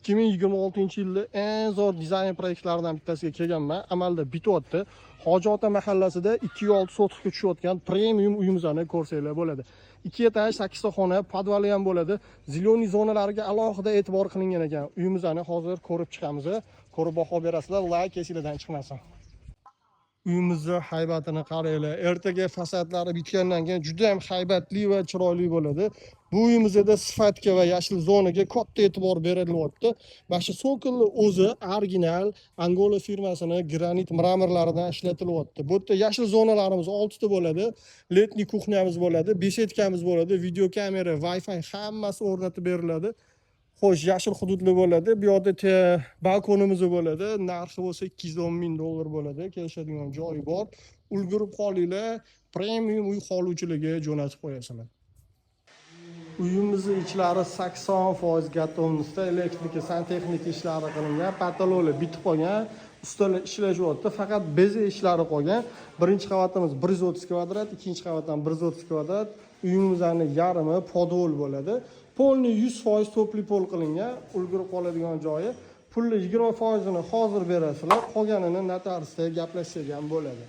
2026-yilda eng zo'r dizayn proyektlaridan bittasiga kelganman. Amalda bityapti. Hoji ota mahallasida 2,6 sotixga tushayotgan premium uyimizni ko'rsanglar bo'ladi. 2 etaj, 8 ta xona, podvali ham bo'ladi. Ziloniy zonalariga alohida e'tibor qilingan ekan. Uyimizni hozir ko'rib chiqamiz. Ko'rib baho berasizlar, like esingizdan chiqmasin. Uyimizni haybatini qaranglar. Ertaga fasadlari bitgandan keyin juda ham haybatli va chiroyli bo'ladi. Bu uyimizda sifatga va yashil zonaga katta e'tibor berilyapti. Mana shu sokolni o'zi original Angola firmasini granit mramorlaridan ishlatilyapti. Bu yerda yashil zonalarimiz 6 ta bo'ladi. Letniy kuxnyamiz bo'ladi, besetkamiz bo'ladi, video kamera, Wi-Fi hammasi o'rnatib beriladi. Xo'sh, yashil hududli bo'ladi. Bu yerda balkonimiz bo'ladi. Narxi bo'lsa 210 ming dollar bo'ladi. Kelishadigan joyi bor. Ulgurib qolinglar, premium uy qoluvchiligiga jo'natib qo'yasizlar. Uyimizning ichlari 80% gatovnosda, elektrika, santexnika ishlari qilingan, patologlar bitib qolgan, ustalar ishlashyapti, faqat beza ishlari qolgan. Birinchi qavatimiz 130 kvadrat, ikkinchi qavatdan 130 kvadrat. Uyimizning yarmi podol bo'ladi. Polni 100% topli pol qilingan, ulgurib qoladigan joyi. Pulni 20% ni hozir berasizlar, qolganini notariusda gaplashsak ham bo'ladi.